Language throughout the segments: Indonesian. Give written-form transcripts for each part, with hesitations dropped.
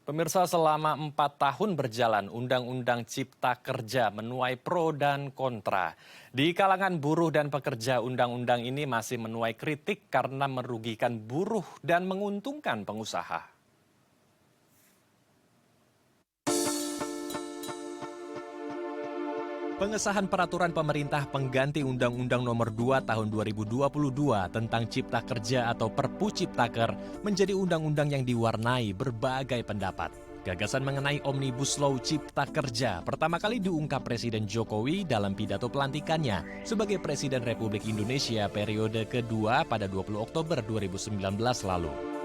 Pemirsa, selama 4 tahun berjalan, Undang-Undang Cipta Kerja menuai pro dan kontra. Di kalangan buruh dan pekerja, undang-undang ini masih menuai kritik karena merugikan buruh dan menguntungkan pengusaha. Pengesahan peraturan pemerintah pengganti Undang-Undang Nomor 2 Tahun 2022 tentang Cipta Kerja atau Perpu Ciptaker menjadi undang-undang yang diwarnai berbagai pendapat. Gagasan mengenai Omnibus Law Cipta Kerja pertama kali diungkap Presiden Jokowi dalam pidato pelantikannya sebagai Presiden Republik Indonesia periode kedua pada 20 Oktober 2019 lalu.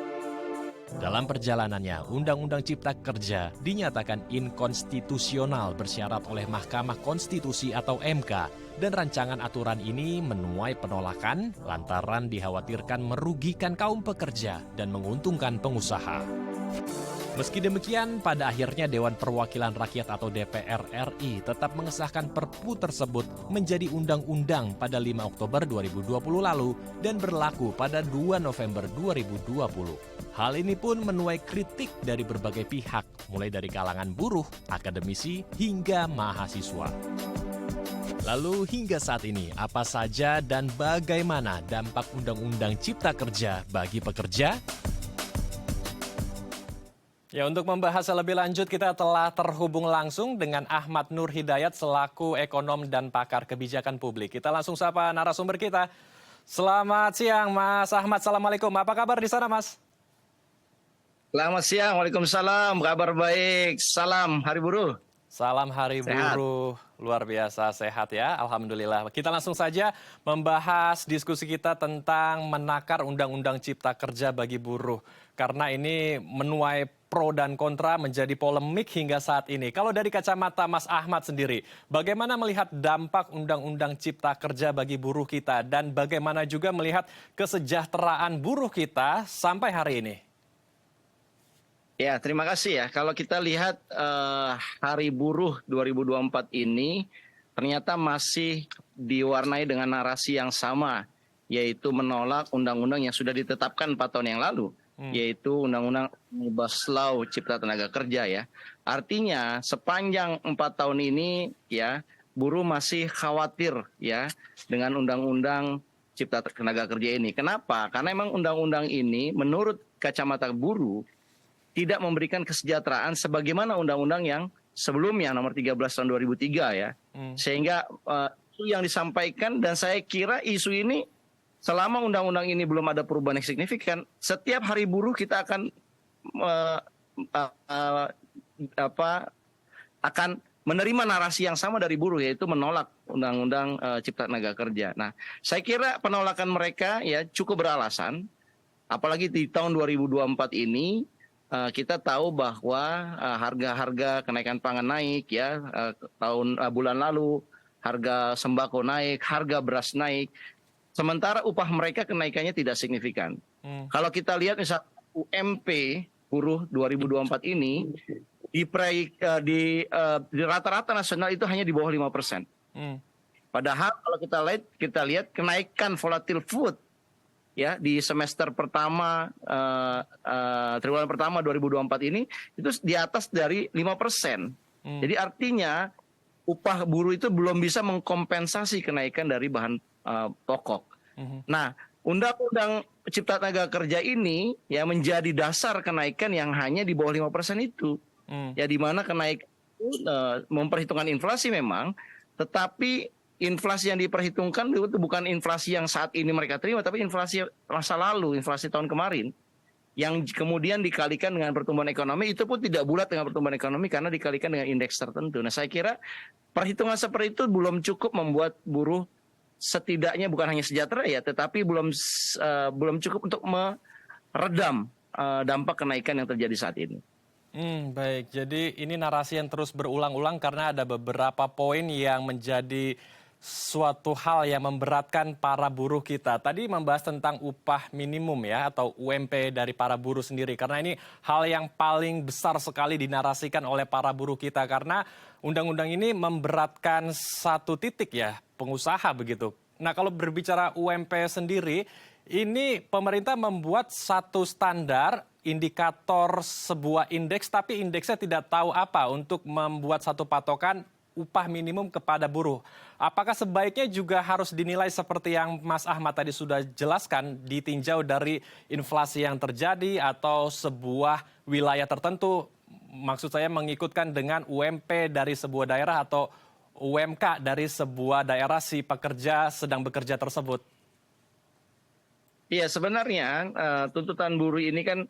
Dalam perjalanannya, Undang-Undang Cipta Kerja dinyatakan inkonstitusional bersyarat oleh Mahkamah Konstitusi atau MK, dan rancangan aturan ini menuai penolakan lantaran dikhawatirkan merugikan kaum pekerja dan menguntungkan pengusaha. Meski demikian, pada akhirnya Dewan Perwakilan Rakyat atau DPR RI tetap mengesahkan Perpu tersebut menjadi undang-undang pada 5 Oktober 2020 lalu dan berlaku pada 2 November 2020. Hal ini pun menuai kritik dari berbagai pihak, mulai dari kalangan buruh, akademisi, hingga mahasiswa. Lalu hingga saat ini, apa saja dan bagaimana dampak Undang-Undang Cipta Kerja bagi pekerja? Ya, untuk membahas lebih lanjut kita telah terhubung langsung dengan Ahmad Nur Hidayat selaku ekonom dan pakar kebijakan publik. Kita langsung sapa narasumber kita. Selamat siang Mas Ahmad, Assalamualaikum. Apa kabar di sana Mas? Selamat siang, Waalaikumsalam, kabar baik, salam Hari Buruh. Salam Hari Sehat. Buruh, luar biasa sehat ya, Alhamdulillah. Kita langsung saja membahas diskusi kita tentang menakar Undang-Undang Cipta Kerja bagi buruh. Karena ini menuai pro dan kontra menjadi polemik hingga saat ini. Kalau dari kacamata Mas Ahmad sendiri, bagaimana melihat dampak Undang-Undang Cipta Kerja bagi buruh kita? Dan bagaimana juga melihat kesejahteraan buruh kita sampai hari ini? Ya, terima kasih ya. Kalau kita lihat Hari Buruh 2024 ini ternyata masih diwarnai dengan narasi yang sama, yaitu menolak undang-undang yang sudah ditetapkan 4 tahun yang lalu, yaitu Undang-Undang Omnibus Law Cipta Tenaga Kerja ya. Artinya sepanjang 4 tahun ini ya, buruh masih khawatir ya dengan Undang-Undang Cipta Tenaga Kerja ini. Kenapa? Karena memang undang-undang ini menurut kacamata buruh tidak memberikan kesejahteraan sebagaimana undang-undang yang sebelumnya nomor 13 tahun 2003 ya. Sehingga isu yang disampaikan, dan saya kira isu ini selama undang-undang ini belum ada perubahan yang signifikan, setiap Hari Buruh kita akan akan menerima narasi yang sama dari buruh, yaitu menolak Undang-Undang Cipta Tenaga Kerja. Nah, saya kira penolakan mereka ya cukup beralasan, apalagi di tahun 2024 ini. Kita tahu bahwa harga-harga kenaikan pangan naik ya, bulan lalu harga sembako naik, harga beras naik, sementara upah mereka kenaikannya tidak signifikan. Kalau kita lihat misalnya UMP buruh 2024 ini di rata-rata nasional itu hanya di bawah 5%. Padahal kalau kita lihat kenaikan volatile food ya di semester pertama triwulan pertama 2024 ini itu di atas dari 5%. Jadi artinya upah buruh itu belum bisa mengkompensasi kenaikan dari bahan pokok. Nah, Undang-Undang Cipta Tenaga Kerja ini ya menjadi dasar kenaikan yang hanya di bawah 5% itu. Ya di mana kenaikan memperhitungkan inflasi memang, tetapi inflasi yang diperhitungkan itu bukan inflasi yang saat ini mereka terima, tapi inflasi masa lalu, inflasi tahun kemarin, yang kemudian dikalikan dengan pertumbuhan ekonomi, itu pun tidak bulat dengan pertumbuhan ekonomi karena dikalikan dengan indeks tertentu. Nah, saya kira perhitungan seperti itu belum cukup membuat buruh setidaknya bukan hanya sejahtera ya, tetapi belum cukup untuk meredam dampak kenaikan yang terjadi saat ini. Baik, jadi ini narasi yang terus berulang-ulang karena ada beberapa poin yang menjadi suatu hal yang memberatkan para buruh kita. Tadi membahas tentang upah minimum ya atau UMP dari para buruh sendiri. Karena ini hal yang paling besar sekali dinarasikan oleh para buruh kita. Karena undang-undang ini memberatkan satu titik ya pengusaha begitu. Nah, kalau berbicara UMP sendiri, Ini pemerintah membuat satu standar indikator sebuah indeks, tapi indeksnya tidak tahu apa untuk membuat satu patokan upah minimum kepada buruh. Apakah sebaiknya juga harus dinilai seperti yang Mas Ahmad tadi sudah jelaskan, ditinjau dari inflasi yang terjadi atau sebuah wilayah tertentu? Maksud saya mengikutkan dengan UMP dari sebuah daerah atau UMK dari sebuah daerah si pekerja sedang bekerja tersebut. Iya, sebenarnya tuntutan buruh ini kan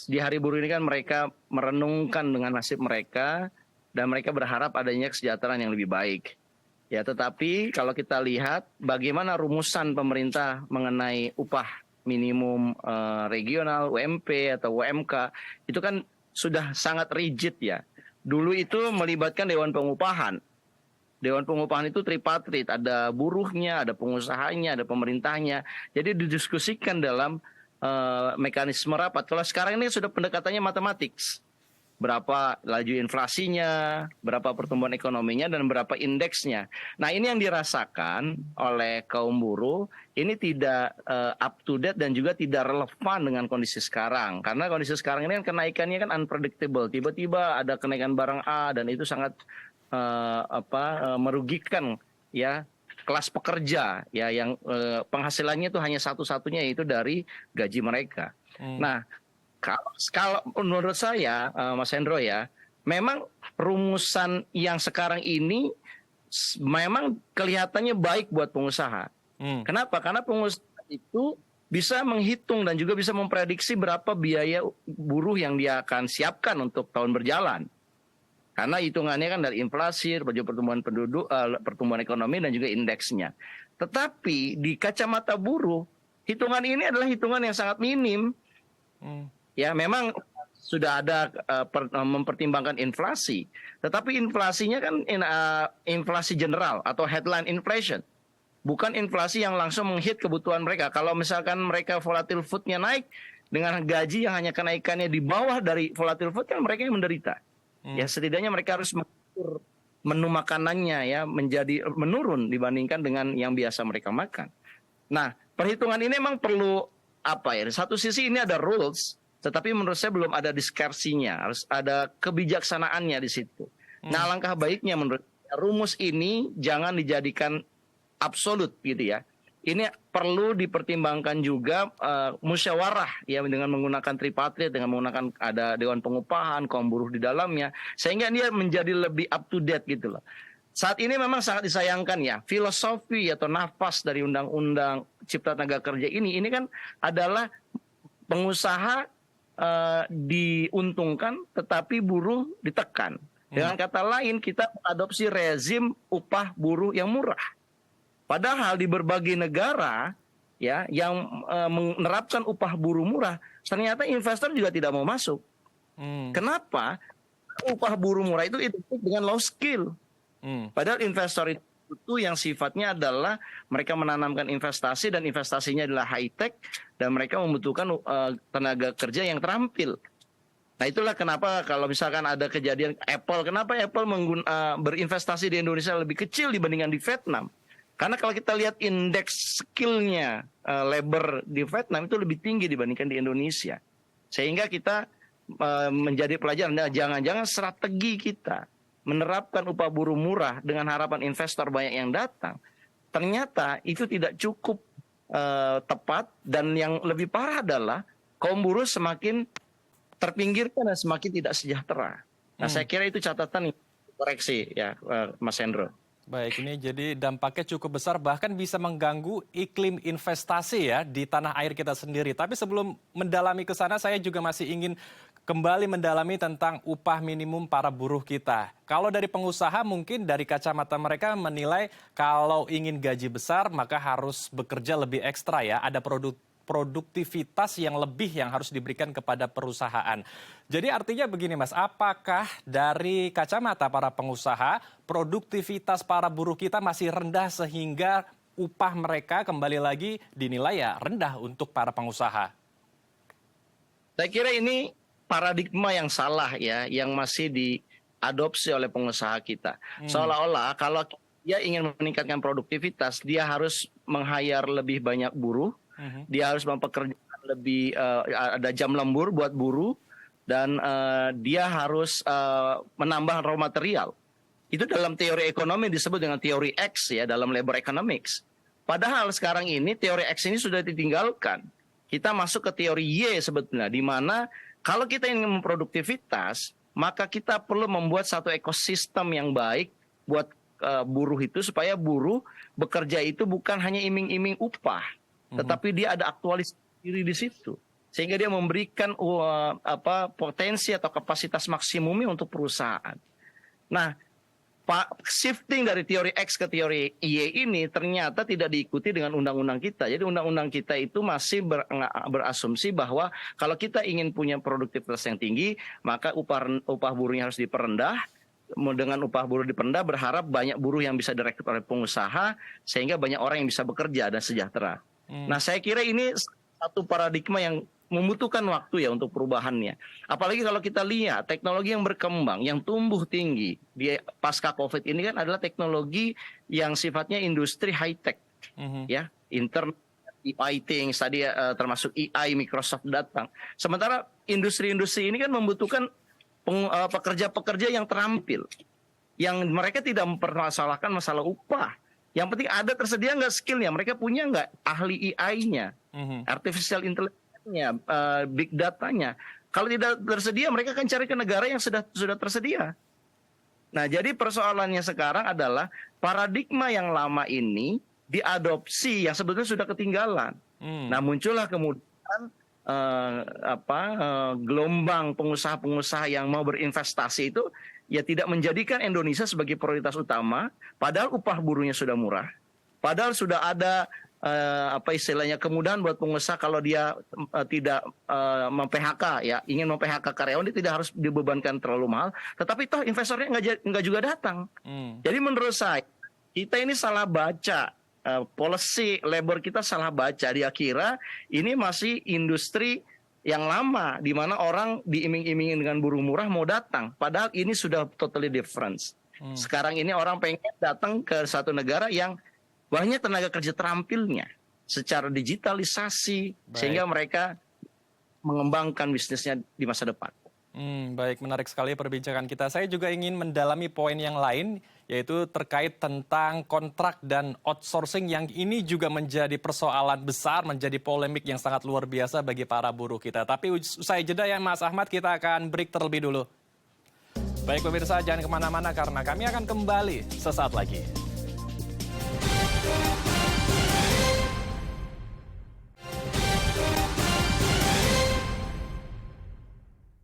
di hari buruh ini kan mereka merenungkan dengan nasib mereka dan mereka berharap adanya kesejahteraan yang lebih baik. Ya, tetapi kalau kita lihat bagaimana rumusan pemerintah mengenai upah minimum regional, UMP atau UMK, itu kan sudah sangat rigid ya. Dulu itu melibatkan Dewan Pengupahan. Dewan Pengupahan itu tripartit, ada buruhnya, ada pengusahanya, ada pemerintahnya. Jadi didiskusikan dalam mekanisme rapat. Kalau sekarang ini sudah pendekatannya matematik. Berapa laju inflasinya, berapa pertumbuhan ekonominya, dan berapa indeksnya. Nah, ini yang dirasakan oleh kaum buruh, ini tidak up to date dan juga tidak relevan dengan kondisi sekarang. Karena kondisi sekarang ini kan kenaikannya kan unpredictable. Tiba-tiba ada kenaikan barang A dan itu sangat merugikan ya kelas pekerja ya yang penghasilannya itu hanya satu-satunya yaitu dari gaji mereka. Nah, kalau menurut saya Mas Hendro ya, memang rumusan yang sekarang ini memang kelihatannya baik buat pengusaha. Kenapa? Karena pengusaha itu bisa menghitung dan juga bisa memprediksi berapa biaya buruh yang dia akan siapkan untuk tahun berjalan. Karena hitungannya kan dari inflasi, pertumbuhan penduduk, pertumbuhan ekonomi dan juga indeksnya. Tetapi di kacamata buruh, hitungan ini adalah hitungan yang sangat minim. Ya, memang sudah ada mempertimbangkan inflasi, tetapi inflasinya kan inflasi general atau headline inflation. Bukan inflasi yang langsung menghit kebutuhan mereka. Kalau misalkan mereka volatile food-nya naik, dengan gaji yang hanya kenaikannya di bawah dari volatile food, kan mereka yang menderita. Ya, setidaknya mereka harus mengatur menu makanannya ya menjadi menurun dibandingkan dengan yang biasa mereka makan. Nah, perhitungan ini memang perlu apa ya? Di satu sisi ini ada rules, tetapi menurut saya belum ada diskresinya, harus ada kebijaksanaannya di situ. Nah, alangkah baiknya menurut saya, rumus ini jangan dijadikan absolut gitu ya. Ini perlu dipertimbangkan juga musyawarah ya dengan menggunakan tripartit, dengan menggunakan ada Dewan Pengupahan, kaum buruh di dalamnya, sehingga dia menjadi lebih up to date gitu loh. Saat ini memang sangat disayangkan ya, filosofi atau nafas dari Undang-Undang Cipta Tenaga Kerja ini kan adalah pengusaha diuntungkan tetapi buruh ditekan. Dengan kata lain, kita adopsi rezim upah buruh yang murah. Padahal di berbagai negara ya yang menerapkan upah buruh murah, ternyata investor juga tidak mau masuk. Kenapa? Upah buruh murah itu identik dengan low skill. Padahal investor itu yang sifatnya adalah mereka menanamkan investasi dan investasinya adalah high tech dan mereka membutuhkan tenaga kerja yang terampil. Nah, itulah kenapa kalau misalkan ada kejadian Apple, kenapa Apple berinvestasi di Indonesia lebih kecil dibandingkan di Vietnam? Karena kalau kita lihat indeks skillnya labor di Vietnam itu lebih tinggi dibandingkan di Indonesia. Sehingga kita menjadi pelajaran, nah, jangan-jangan strategi kita menerapkan upah buruh murah dengan harapan investor banyak yang datang, ternyata itu tidak cukup tepat, dan yang lebih parah adalah kaum buruh semakin terpinggirkan dan semakin tidak sejahtera. Nah, saya kira itu catatan koreksi ya Mas Hendro. Baik, ini jadi dampaknya cukup besar, bahkan bisa mengganggu iklim investasi ya di tanah air kita sendiri. Tapi sebelum mendalami ke sana, saya juga masih ingin kembali mendalami tentang upah minimum para buruh kita. Kalau dari pengusaha mungkin dari kacamata mereka menilai kalau ingin gaji besar maka harus bekerja lebih ekstra ya, ada produktivitas yang lebih yang harus diberikan kepada perusahaan. Jadi artinya begini Mas, apakah dari kacamata para pengusaha, produktivitas para buruh kita masih rendah sehingga upah mereka kembali lagi dinilai ya rendah untuk para pengusaha? Saya kira ini paradigma yang salah ya, yang masih diadopsi oleh pengusaha kita. Seolah-olah kalau dia ingin meningkatkan produktivitas, dia harus meng-hire lebih banyak buruh, Dia harus mempekerjakan lebih ada jam lembur buat buruh dan dia harus menambah raw material. Itu dalam teori ekonomi disebut dengan teori X ya dalam labor economics. Padahal sekarang ini teori X ini sudah ditinggalkan. Kita masuk ke teori Y sebetulnya, di mana kalau kita ingin memproduktivitas, maka kita perlu membuat satu ekosistem yang baik buat buruh itu, supaya buruh bekerja itu bukan hanya iming-iming upah, tetapi dia ada aktualisasi diri di situ, sehingga dia memberikan potensi atau kapasitas maksimumnya untuk perusahaan. Nah, shifting dari teori X ke teori Y ini ternyata tidak diikuti dengan undang-undang kita. Jadi undang-undang kita itu masih berasumsi bahwa kalau kita ingin punya produktivitas yang tinggi, maka upah buruhnya harus diperendah. Dengan upah buruh diperendah, berharap banyak buruh yang bisa direkrut oleh pengusaha, sehingga banyak orang yang bisa bekerja dan sejahtera. Nah, saya kira ini satu paradigma yang membutuhkan waktu ya untuk perubahannya. Apalagi kalau kita lihat teknologi yang berkembang, yang tumbuh tinggi di pasca COVID ini kan adalah teknologi yang sifatnya industri high tech, ya, internet, AI things tadi termasuk AI, Microsoft datang. Sementara industri-industri ini kan membutuhkan pekerja-pekerja yang terampil, yang mereka tidak mempermasalahkan masalah upah. Yang penting ada tersedia nggak skillnya, mereka punya nggak ahli AI-nya, artificial intelligence, big datanya. Kalau tidak tersedia, mereka akan cari ke negara yang sudah tersedia. Nah, jadi persoalannya sekarang adalah paradigma yang lama ini diadopsi yang sebetulnya sudah ketinggalan. Nah, muncullah kemudian gelombang pengusaha-pengusaha yang mau berinvestasi itu ya tidak menjadikan Indonesia sebagai prioritas utama, padahal upah buruhnya sudah murah, padahal sudah ada istilahnya kemudahan buat pengusaha kalau dia tidak mem-PHK ya, ingin mem-PHK karyawan, dia tidak harus dibebankan terlalu mahal, tetapi toh investornya nggak juga datang. Jadi menurut saya kita ini salah baca, policy labor kita salah baca. Dia kira ini masih industri yang lama di mana orang diiming-imingin dengan buruh murah mau datang, padahal ini sudah totally different. Sekarang ini orang pengen datang ke satu negara yang banyak tenaga kerja terampilnya secara digitalisasi, sehingga mereka mengembangkan bisnisnya di masa depan. Baik, menarik sekali perbincangan kita. Saya juga ingin mendalami poin yang lain, yaitu terkait tentang kontrak dan outsourcing yang ini juga menjadi persoalan besar, menjadi polemik yang sangat luar biasa bagi para buruh kita. Tapi usai jeda ya Mas Ahmad, kita akan break terlebih dulu. Baik pemirsa, jangan kemana-mana karena kami akan kembali sesaat lagi.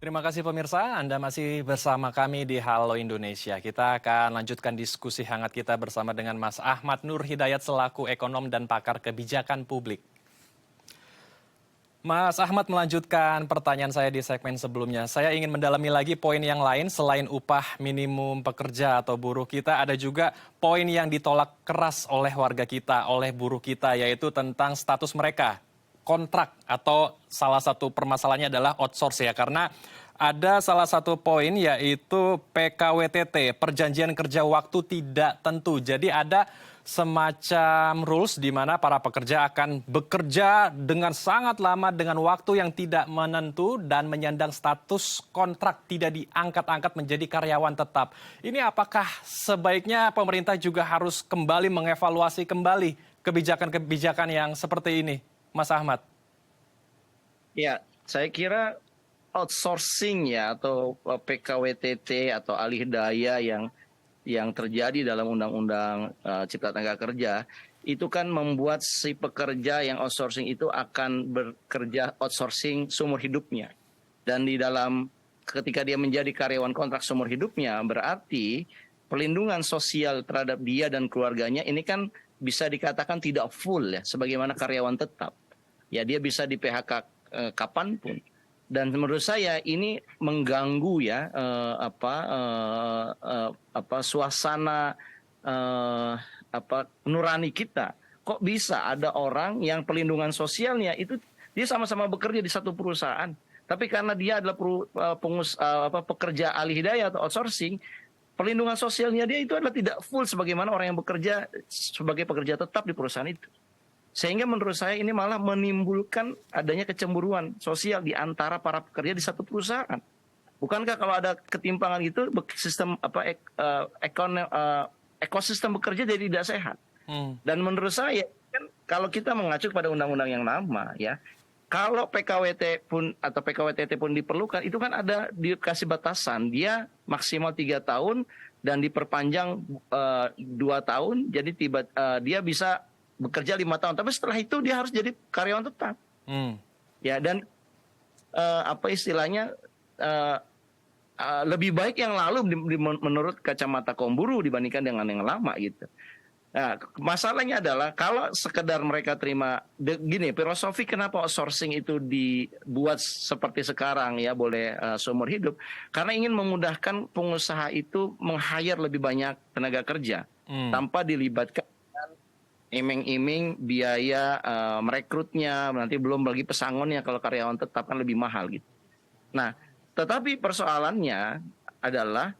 Terima kasih pemirsa, Anda masih bersama kami di Halo Indonesia. Kita akan lanjutkan diskusi hangat kita bersama dengan Mas Ahmad Nur Hidayat selaku ekonom dan pakar kebijakan publik. Mas Ahmad melanjutkan pertanyaan saya di segmen sebelumnya. Saya ingin mendalami lagi poin yang lain selain upah minimum pekerja atau buruh kita. Ada juga poin yang ditolak keras oleh warga kita, oleh buruh kita, yaitu tentang status mereka. Kontrak atau salah satu permasalahannya adalah outsource ya, karena ada salah satu poin yaitu PKWTT, perjanjian kerja waktu tidak tentu. Jadi ada semacam rules di mana para pekerja akan bekerja dengan sangat lama dengan waktu yang tidak menentu dan menyandang status kontrak, tidak diangkat-angkat menjadi karyawan tetap. Ini apakah sebaiknya pemerintah juga harus kembali mengevaluasi kembali kebijakan-kebijakan yang seperti ini? Mas Ahmad. Ya, saya kira outsourcing ya atau PKWTT atau alih daya yang terjadi dalam Undang-Undang Cipta Tenaga Kerja itu kan membuat si pekerja yang outsourcing itu akan bekerja outsourcing seumur hidupnya. Dan di dalam ketika dia menjadi karyawan kontrak seumur hidupnya, berarti perlindungan sosial terhadap dia dan keluarganya ini kan bisa dikatakan tidak full ya, sebagaimana karyawan tetap. Ya, dia bisa di PHK kapanpun. Dan menurut saya ini mengganggu ya suasana nurani kita. Kok bisa ada orang yang perlindungan sosialnya itu dia sama-sama bekerja di satu perusahaan, tapi karena dia adalah pekerja alih daya atau outsourcing, perlindungan sosialnya dia itu adalah tidak full sebagaimana orang yang bekerja sebagai pekerja tetap di perusahaan itu. Sehingga menurut saya ini malah menimbulkan adanya kecemburuan sosial di antara para pekerja di satu perusahaan. Bukankah kalau ada ketimpangan itu sistem ekosistem bekerja jadi tidak sehat? Dan menurut saya kan kalau kita mengacu pada undang-undang yang lama ya, kalau PKWT pun atau PKWTT pun diperlukan, itu kan ada dikasih batasan, dia maksimal 3 tahun dan diperpanjang 2 tahun, jadi dia bisa bekerja 5 tahun. Tapi setelah itu dia harus jadi karyawan tetap. Ya, dan apa istilahnya lebih baik yang lalu menurut kacamata kaum buruh dibandingkan dengan yang lama gitu. Nah, masalahnya adalah kalau sekedar mereka terima gini, filosofi kenapa outsourcing itu dibuat seperti sekarang ya, boleh seumur hidup, karena ingin memudahkan pengusaha itu meng-hire lebih banyak tenaga kerja tanpa dilibatkan iming-iming biaya merekrutnya, nanti belum bagi pesangonnya kalau karyawan tetap kan lebih mahal gitu. Nah, tetapi persoalannya adalah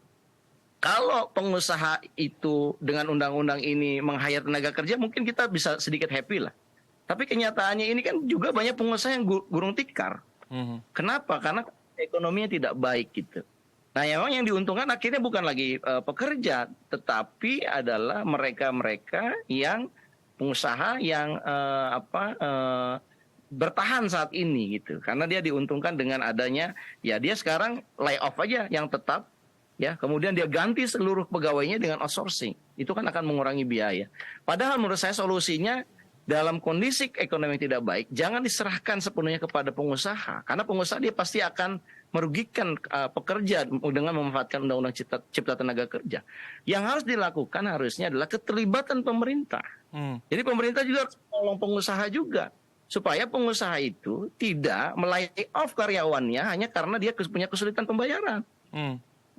kalau pengusaha itu dengan undang-undang ini meng-hire tenaga kerja, mungkin kita bisa sedikit happy lah. Tapi kenyataannya ini kan juga banyak pengusaha yang gurung tikar. Kenapa? Karena ekonominya tidak baik gitu. Nah, memang yang diuntungkan akhirnya bukan lagi pekerja, tetapi adalah mereka-mereka yang pengusaha yang bertahan saat ini gitu. Karena dia diuntungkan dengan adanya, ya dia sekarang layoff aja yang tetap. Ya, kemudian dia ganti seluruh pegawainya dengan outsourcing. Itu kan akan mengurangi biaya. Padahal menurut saya solusinya dalam kondisi ekonomi yang tidak baik, jangan diserahkan sepenuhnya kepada pengusaha. Karena pengusaha dia pasti akan merugikan pekerja dengan memanfaatkan undang-undang cipta tenaga kerja. Yang harus dilakukan harusnya adalah keterlibatan pemerintah. Jadi pemerintah juga harus menolong pengusaha juga. Supaya pengusaha itu tidak melay off karyawannya hanya karena dia punya kesulitan pembayaran.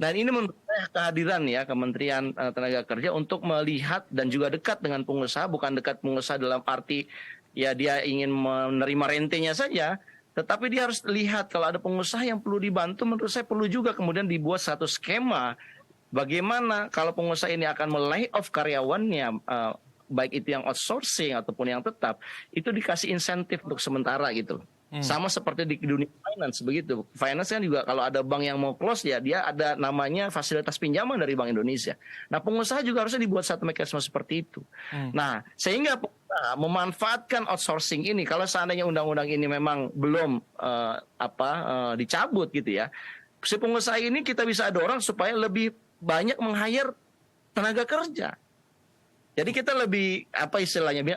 Dan ini menurut saya kehadiran ya Kementerian Tenaga Kerja untuk melihat dan juga dekat dengan pengusaha, bukan dekat pengusaha dalam arti ya dia ingin menerima rentenya saja, tetapi dia harus lihat kalau ada pengusaha yang perlu dibantu, menurut saya perlu juga kemudian dibuat satu skema bagaimana kalau pengusaha ini akan melay off karyawannya, baik itu yang outsourcing ataupun yang tetap, itu dikasih insentif untuk sementara gitu. Sama seperti di dunia finance begitu. Finance kan juga kalau ada bank yang mau close ya dia ada namanya fasilitas pinjaman dari Bank Indonesia. Nah, pengusaha juga harusnya dibuat satu mekanisme seperti itu. Nah, sehingga pengusaha memanfaatkan outsourcing ini kalau seandainya undang-undang ini memang belum dicabut gitu ya. Si pengusaha ini kita bisa dorong supaya lebih banyak meng-hire tenaga kerja. Jadi kita lebih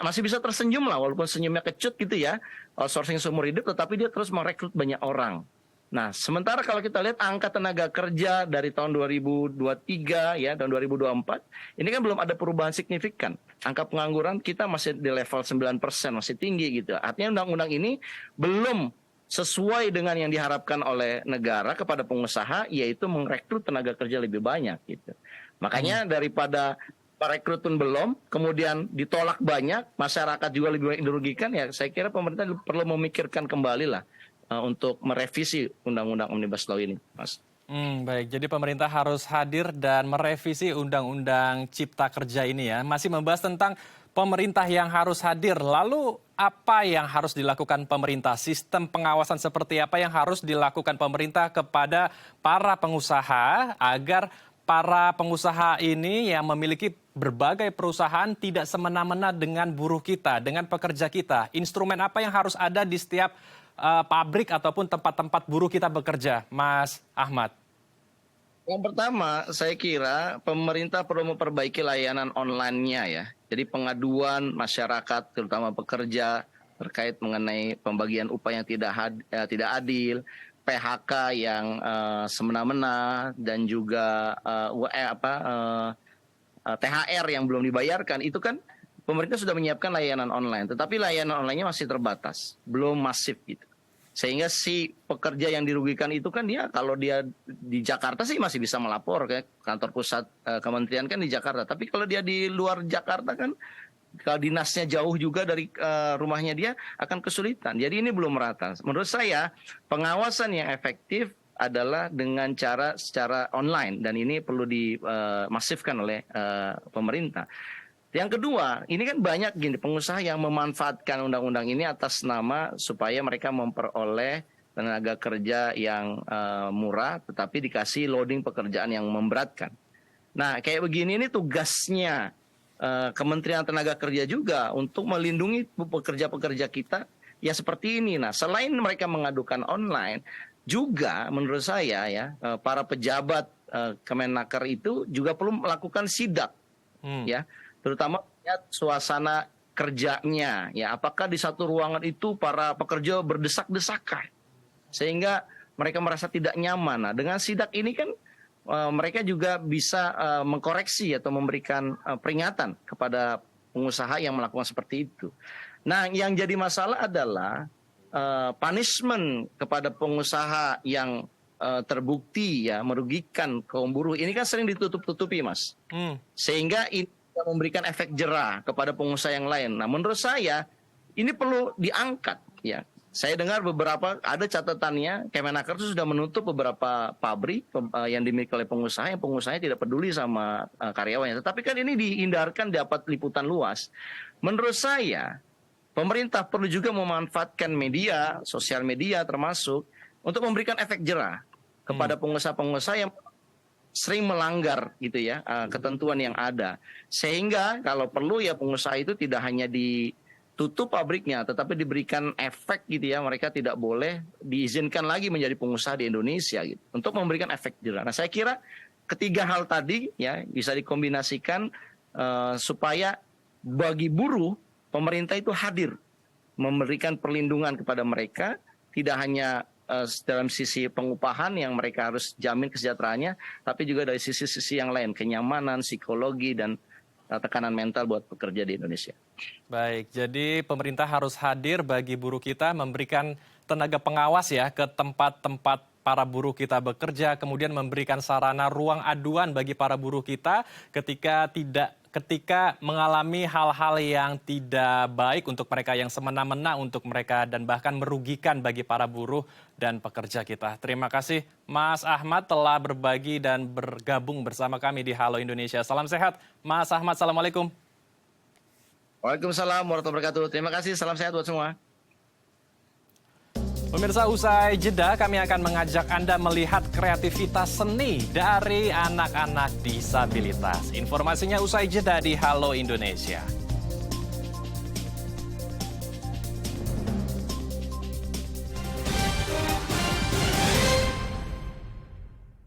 masih bisa tersenyum lah walaupun senyumnya kecut gitu ya, outsourcing seumur hidup, tetapi dia terus merekrut banyak orang. Nah, sementara kalau kita lihat angka tenaga kerja dari tahun 2023 ya tahun 2024 ini kan belum ada perubahan signifikan. Angka pengangguran kita masih di level 9%, masih tinggi gitu. Artinya undang-undang ini belum sesuai dengan yang diharapkan oleh negara kepada pengusaha, yaitu merekrut tenaga kerja lebih banyak gitu. Makanya daripada rekrutmen belum, kemudian ditolak banyak, masyarakat juga lebih banyak dirugikan, ya saya kira pemerintah perlu memikirkan kembali lah untuk merevisi Undang-Undang Omnibus Law ini, Mas. Baik, jadi pemerintah harus hadir dan merevisi Undang-Undang Cipta Kerja ini ya. Masih membahas tentang pemerintah yang harus hadir. Lalu apa yang harus dilakukan pemerintah? Sistem pengawasan seperti apa yang harus dilakukan pemerintah kepada para pengusaha agar para pengusaha ini yang memiliki berbagai perusahaan tidak semena-mena dengan buruh kita, dengan pekerja kita. Instrumen apa yang harus ada di setiap pabrik ataupun tempat-tempat buruh kita bekerja, Mas Ahmad? Yang pertama, saya kira pemerintah perlu memperbaiki layanan online-nya ya. Jadi pengaduan masyarakat, terutama pekerja, terkait mengenai pembagian upah yang tidak adil, PHK yang semena-mena, dan juga THR yang belum dibayarkan, itu kan pemerintah sudah menyiapkan layanan online. Tetapi layanan online-nya masih terbatas, belum masif gitu. Sehingga si pekerja yang dirugikan itu kan dia kalau dia di Jakarta sih masih bisa melapor ke kantor pusat kementerian kan di Jakarta. Tapi kalau dia di luar Jakarta kan kalau dinasnya jauh juga dari rumahnya dia akan kesulitan. Jadi ini belum merata. Menurut saya pengawasan yang efektif adalah dengan secara online dan ini perlu dimasifkan oleh pemerintah. Yang kedua, ini kan banyak gini pengusaha yang memanfaatkan undang-undang ini atas nama supaya mereka memperoleh tenaga kerja yang murah, tetapi dikasih loading pekerjaan yang memberatkan. Nah, kayak begini ini tugasnya Kementerian Tenaga Kerja juga untuk melindungi pekerja-pekerja kita ya seperti ini. Nah, selain mereka mengadukan online, juga menurut saya ya para pejabat Kemenaker itu juga perlu melakukan sidak, ya, terutama lihat suasana kerjanya, ya, apakah di satu ruangan itu para pekerja berdesak-desakan sehingga mereka merasa tidak nyaman. Nah, dengan sidak ini kan mereka juga bisa mengkoreksi atau memberikan peringatan kepada pengusaha yang melakukan seperti itu. Nah, yang jadi masalah adalah punishment kepada pengusaha yang terbukti ya merugikan kaum buruh ini kan sering ditutup-tutupi, Mas. Sehingga ini memberikan efek jerah kepada pengusaha yang lain. Nah, menurut saya ini perlu diangkat ya. Saya dengar beberapa ada catatannya Kemenaker itu sudah menutup beberapa pabrik yang dimiliki oleh pengusaha yang pengusahanya tidak peduli sama karyawannya. Tetapi kan ini dihindarkan dapat liputan luas. Menurut saya pemerintah perlu juga memanfaatkan media, sosial media termasuk untuk memberikan efek jerah kepada pengusaha-pengusaha yang sering melanggar gitu ya ketentuan yang ada. Sehingga kalau perlu ya pengusaha itu tidak hanya ditutup pabriknya tetapi diberikan efek gitu ya, mereka tidak boleh diizinkan lagi menjadi pengusaha di Indonesia gitu untuk memberikan efek jerah. Nah, saya kira ketiga hal tadi ya bisa dikombinasikan supaya bagi buruh pemerintah itu hadir memberikan perlindungan kepada mereka, tidak hanya dalam sisi pengupahan yang mereka harus jamin kesejahteraannya, tapi juga dari sisi-sisi yang lain, kenyamanan, psikologi, dan tekanan mental buat pekerja di Indonesia. Baik, jadi pemerintah harus hadir bagi buruh kita, memberikan tenaga pengawas ya ke tempat-tempat para buruh kita bekerja, kemudian memberikan sarana ruang aduan bagi para buruh kita ketika mengalami hal-hal yang tidak baik untuk mereka, yang semena-mena untuk mereka, dan bahkan merugikan bagi para buruh dan pekerja kita. Terima kasih Mas Ahmad telah berbagi dan bergabung bersama kami di Halo Indonesia. Salam sehat Mas Ahmad, Assalamualaikum. Waalaikumsalam warahmatullahi wabarakatuh. Terima kasih, salam sehat buat semua. Pemirsa, usai jeda kami akan mengajak Anda melihat kreativitas seni dari anak-anak disabilitas. Informasinya usai jeda di Halo Indonesia.